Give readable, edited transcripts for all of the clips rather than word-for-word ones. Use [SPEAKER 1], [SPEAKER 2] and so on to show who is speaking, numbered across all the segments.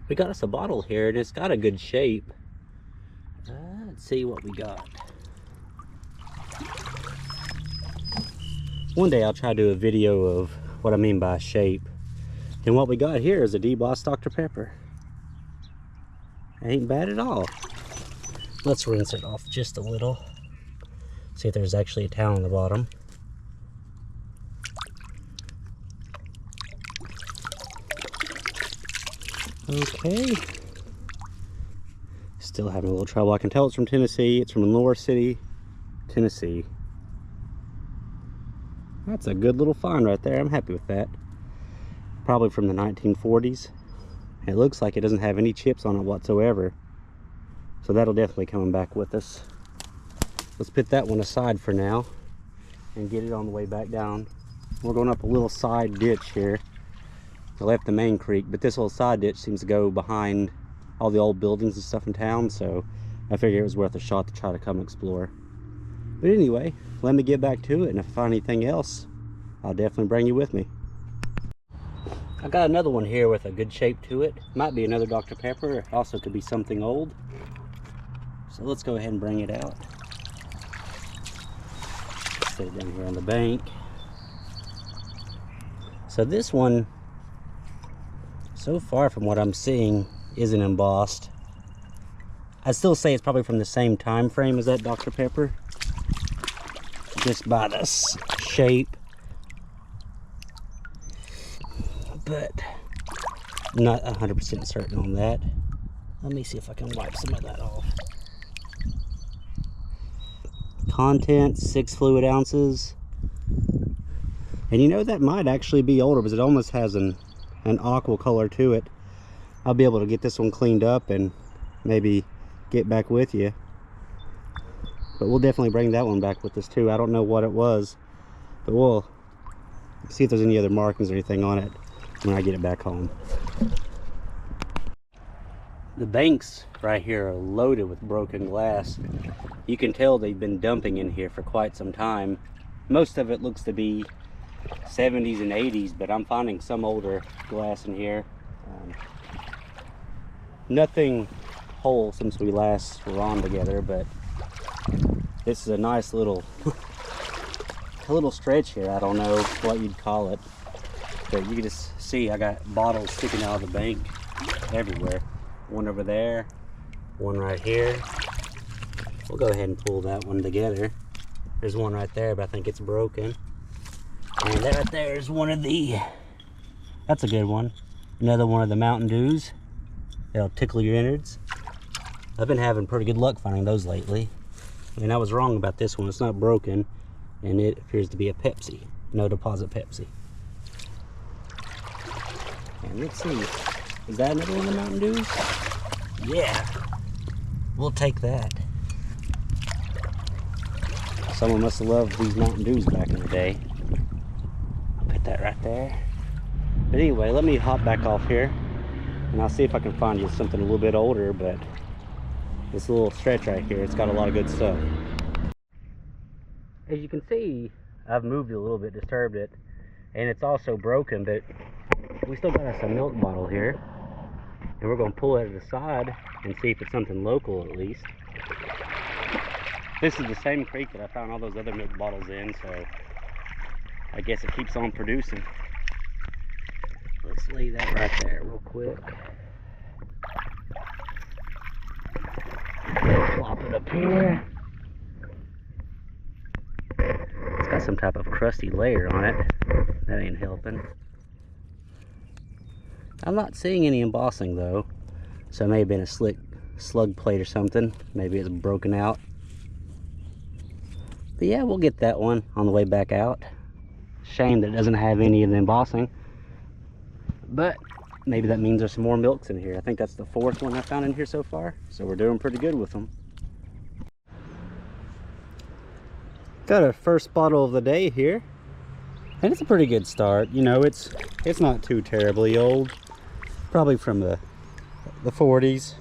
[SPEAKER 1] We got us a bottle here and it's got a good shape. Let's see what we got. One day I'll try to do a video of what I mean by shape. And what we got here is a DBOS Dr. Pepper. Ain't bad at all. Let's rinse it off just a little. See if there's actually a towel on the bottom. Okay. Still having a little trouble. I can tell it's from Tennessee. It's from Lower City, Tennessee. That's a good little find right there. I'm happy with that. Probably from the 1940s. It looks like it doesn't have any chips on it whatsoever. So that'll definitely come back with us. Let's put that one aside for now and get it on the way back down. We're going up a little side ditch here. I left the main creek, but this little side ditch seems to go behind all the old buildings and stuff in town, so I figured it was worth a shot to try to come explore. But anyway, let me get back to it, and if I find anything else, I'll definitely bring you with me. I got another one here with a good shape to it. Might be another Dr. Pepper. It also could be something old. So let's go ahead and bring it out. Set it down here on the bank. So this one, so far from what I'm seeing, isn't embossed. I'd still say it's probably from the same time frame as that Dr. Pepper. Just by the shape. But not 100% certain on that. Let me see if I can wipe some of that off. Content 6 fluid ounces. And you know, that might actually be older because it almost has an aqua color to it. I'll be able to get this one cleaned up and maybe get back with you. But we'll definitely bring that one back with us too. I don't know what it was, but we'll see if there's any other markings or anything on it when I get it back home. The banks right here are loaded with broken glass. You can tell they've been dumping in here for quite some time. Most of it looks to be 70s and 80s, but I'm finding some older glass in here. Nothing whole since we last were on together, but this is a nice little stretch here. I don't know what you'd call it, but you can just see I got bottles sticking out of the bank everywhere. One over there, one right here. We'll go ahead and pull that one together. There's one right there, but I think it's broken. And that right there is one of the, that's a good one. Another one of the Mountain Dews. They'll tickle your innards. I've been having pretty good luck finding those lately. And I was wrong about this one. It's not broken, and it appears to be a Pepsi. No deposit Pepsi. And let's see, is that another one of the Mountain Dews? Yeah, we'll take that. Someone must have loved these Mountain Dews back in the day. I'll put that right there. But anyway, let me hop back off here, and I'll see if I can find you something a little bit older, but this little stretch right here, it's got a lot of good stuff. As you can see, I've moved it a little bit, disturbed it, and it's also broken, but we still got us a milk bottle here, and we're going to pull it to the side and see if it's something local at least. This is the same creek that I found all those other milk bottles in, so I guess it keeps on producing. Let's lay that right there real quick. Plop it up here. It's got some type of crusty layer on it. That ain't helping. I'm not seeing any embossing though, so it may have been a slick slug plate or something. Maybe it's broken out. But yeah, we'll get that one on the way back out. Shame that it doesn't have any of the embossing, but maybe that means there's some more milks in here. I think that's the 4th one I found in here so far, so we're doing pretty good with them. Got our first bottle of the day here, and it's a pretty good start. You know, it's not too terribly old, probably from the 40s,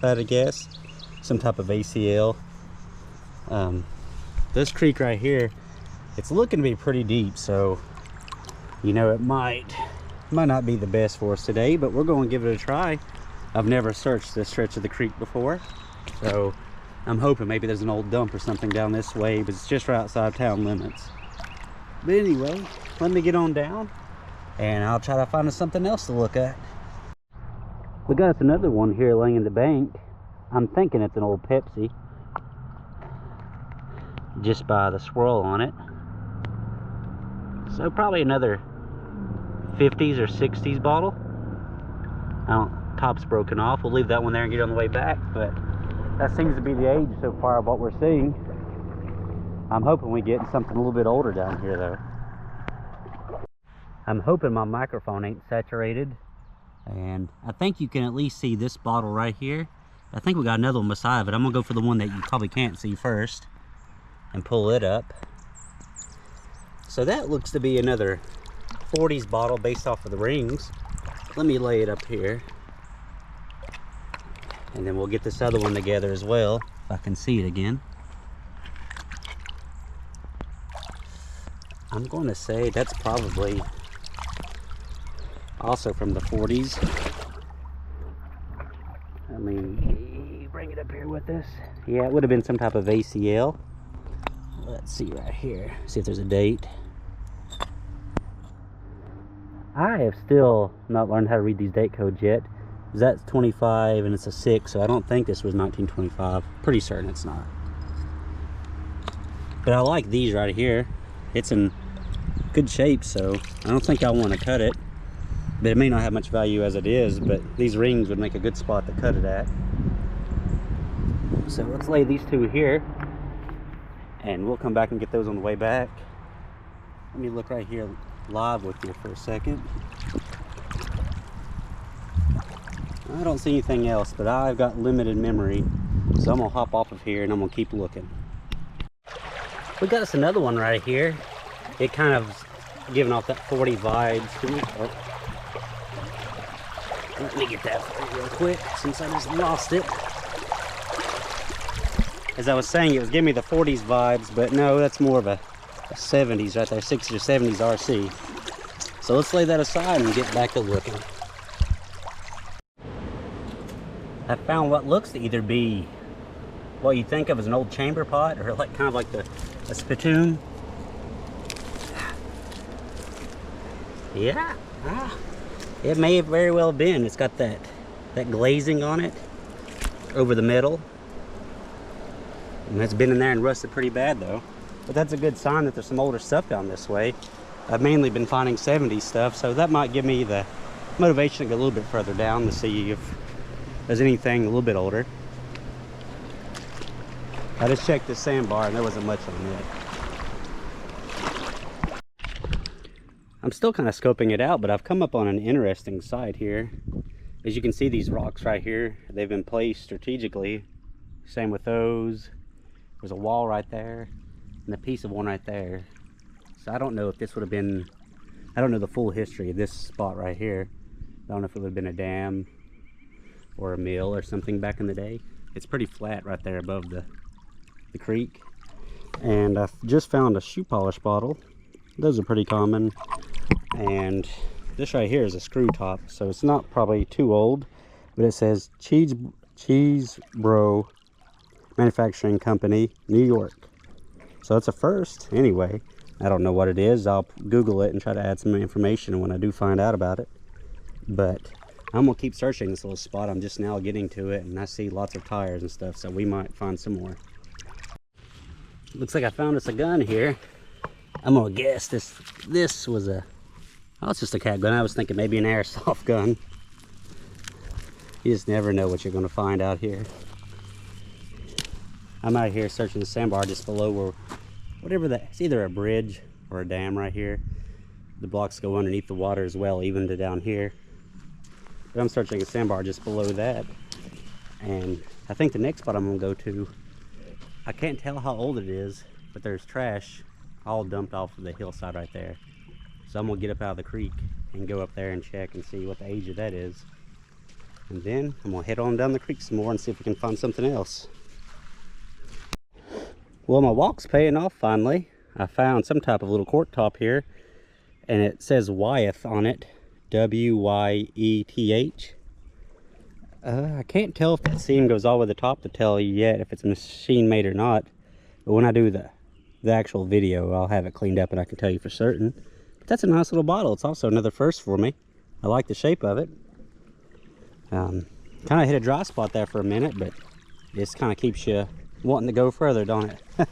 [SPEAKER 1] I'd guess. Some type of ACL. This creek right here, it's looking to be pretty deep, so you know, it might not be the best for us today, but we're going to give it a try I've never searched this stretch of the creek before, so I'm hoping maybe there's an old dump or something down this way, but it's just right outside town limits. But anyway, let me get on down and I'll try to find us something else to look at. We got us another one here laying in the bank. I'm thinking it's an old Pepsi, just by the swirl on it. So probably another 50s or 60s bottle. Top's broken off. We'll leave that one there and get on the way back, but that seems to be the age so far of what we're seeing. I'm hoping we get something a little bit older down here though. I'm hoping my microphone ain't saturated, and I think you can at least see this bottle right here. I think we got another one beside of it. I'm gonna go for the one that you probably can't see first and pull it up. So that looks to be another 40s bottle based off of the rings. Let me lay it up here, and then we'll get this other one together as well, if I can see it again. I'm going to say that's probably also from the 40s. I mean, bring it up here with us. Yeah, it would have been some type of ACL. Let's see right here, see if there's a date. I have still not learned how to read these date codes yet. That's 25 and it's a 6, so I don't think this was 1925. Pretty certain it's not. But I like these right here. It's in good shape, so I don't think I want to cut it. But it may not have much value as it is, but these rings would make a good spot to cut it at. So let's lay these two here, and we'll come back and get those on the way back. Let me look right here live with you for a second. I don't see anything else, but I've got limited memory, so I'm gonna hop off of here and I'm gonna keep looking. We got us another one right here. It kind of giving off that 40 vibes to me. Oh. Let me get that for you real quick since I just lost it. As I was saying, it was giving me the 40s vibes, but no, that's more of a 70s right there, 60s or 70s RC. So let's lay that aside and get back to looking. I found what looks to either be what you think of as an old chamber pot, or like kind of like a spittoon. Yeah, it may have very well been. It's got that glazing on it over the metal, and it's been in there and rusted pretty bad though. But that's a good sign that there's some older stuff down this way. I've mainly been finding 70s stuff, so that might give me the motivation to go a little bit further down to see if there's anything a little bit older. I just checked this sandbar and there wasn't much on it. I'm still kind of scoping it out, but I've come up on an interesting site here. As you can see, these rocks right here, they've been placed strategically. Same with those. There's a wall right there and a piece of one right there. So I don't know if this would have been, I don't know the full history of this spot right here. I don't know if it would have been a dam or a mill or something back in the day. It's pretty flat right there above the creek. And I just found a shoe polish bottle. Those are pretty common. And this right here is a screw top, so it's not probably too old, but it says Cheese Bro Manufacturing Company, New York. So it's a first anyway. I don't know what it is. I'll Google it and try to add some information when I do find out about it. But I'm gonna keep searching this little spot. I'm just now getting to it, and I see lots of tires and stuff, so we might find some more. Looks like I found us a gun here. I'm gonna guess this was a, oh, it's just a cat gun. I was thinking maybe an airsoft gun. You just never know what you're gonna find out here. I'm out here searching the sandbar just below where, whatever that, it's either a bridge or a dam right here. The blocks go underneath the water as well, even to down here. But I'm searching a sandbar just below that. And I think the next spot I'm gonna go to, I can't tell how old it is, but there's trash all dumped off of the hillside right there. So I'm gonna get up out of the creek and go up there and check and see what the age of that is. And then I'm gonna head on down the creek some more and see if we can find something else. Well, my walk's paying off finally. I found some type of little cork top here, and it says Wyeth on it, W-Y-E-T-H. I can't tell if that seam goes all the way to the top to tell you yet if it's machine made or not. But when I do the actual video, I'll have it cleaned up and I can tell you for certain. But that's a nice little bottle. It's also another first for me. I like the shape of it. Kind of hit a dry spot there for a minute, but this kind of keeps you wanting to go further, don't it?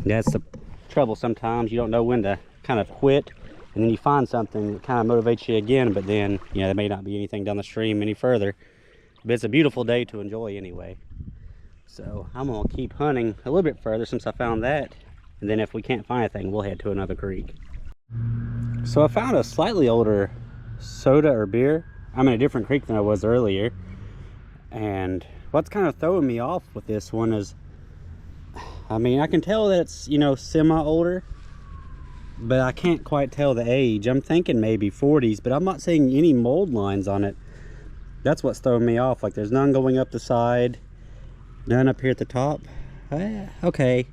[SPEAKER 1] That's the trouble sometimes. You don't know when to kind of quit, and then you find something that kind of motivates you again, but then, you know, there may not be anything down the stream any further. But it's a beautiful day to enjoy anyway. So I'm gonna keep hunting a little bit further since I found that, and then if we can't find anything, we'll head to another creek. So I found a slightly older soda or beer. I'm in a different creek than I was earlier, and what's kind of throwing me off with this one is, I mean, I can tell that it's, you know, semi-older, but I can't quite tell the age. I'm thinking maybe 40s, but I'm not seeing any mold lines on it. That's what's throwing me off. Like, there's none going up the side, none up here at the top. Okay.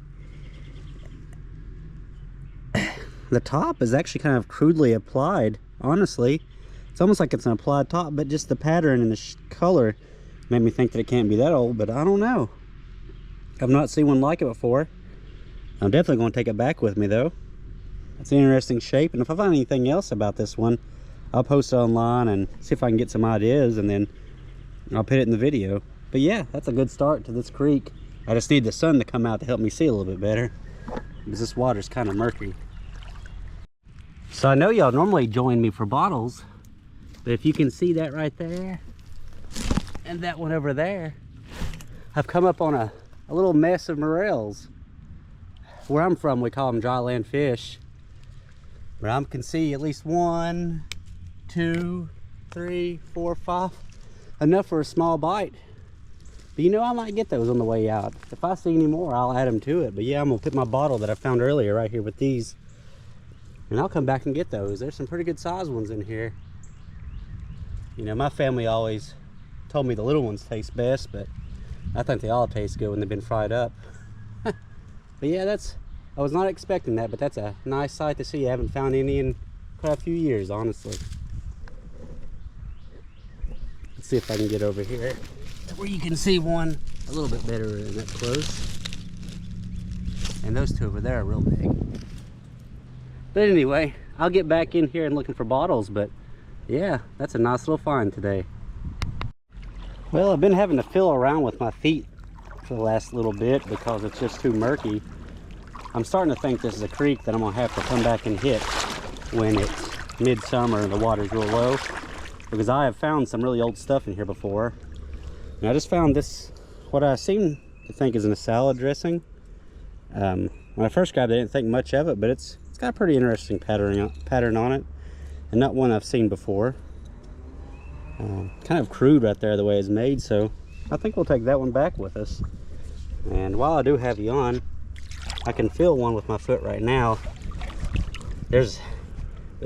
[SPEAKER 1] The top is actually kind of crudely applied, honestly. It's almost like it's an applied top, but just the pattern and the color made me think that it can't be that old, but I don't know. I've not seen one like it before. I'm definitely going to take it back with me, though. It's an interesting shape, and if I find anything else about this one, I'll post it online and see if I can get some ideas, and then I'll put it in the video. But yeah, that's a good start to this creek. I just need the sun to come out to help me see a little bit better, because this water's kind of murky. So I know y'all normally join me for bottles, but if you can see that right there, and that one over there, I've come up on a little mess of Moreles. Where I'm from, we call them dry land fish. But I can see at least 1, 2, 3, 4, 5. Enough for a small bite. But you know, I might get those on the way out. If I see any more, I'll add them to it. But yeah, I'm gonna put my bottle that I found earlier right here with these, and I'll come back and get those. There's some pretty good sized ones in here. You know, my family always told me the little ones taste best, but I think they all taste good when they've been fried up. But yeah, I was not expecting that, but that's a nice sight to see. I haven't found any in quite a few years, honestly. Let's see if I can get over here where you can see one a little bit better than up close. And those two over there are real big. But anyway, I'll get back in here and looking for bottles, but yeah, that's a nice little find today. Well, I've been having to fill around with my feet for the last little bit because it's just too murky. I'm starting to think this is a creek that I'm gonna have to come back and hit when it's midsummer and the water's real low, because I have found some really old stuff in here before. And I just found this, what I seem to think is a salad dressing. When I first grabbed it, I didn't think much of it, but it's got a pretty interesting pattern on it, and not one I've seen before. Kind of crude right there the way it's made, so I think we'll take that one back with us. And while I do have you on, I can feel one with my foot right now.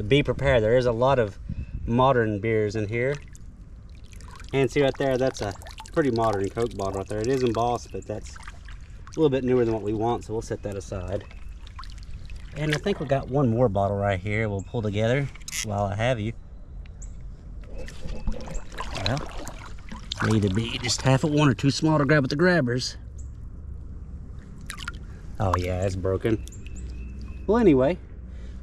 [SPEAKER 1] Be prepared, there is a lot of modern beers in here. And see right there, that's a pretty modern Coke bottle right there. It is embossed, but that's a little bit newer than what we want, so we'll set that aside. And I think we got one more bottle right here we'll pull together while I have you. Well, may either be just half of one or too small to grab with the grabbers. Oh yeah, it's broken. Well, anyway,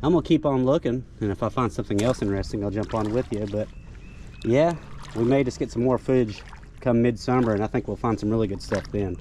[SPEAKER 1] I'm gonna keep on looking, and if I find something else interesting, I'll jump on with you. But yeah, we may just get some more footage come midsummer, and I think we'll find some really good stuff then.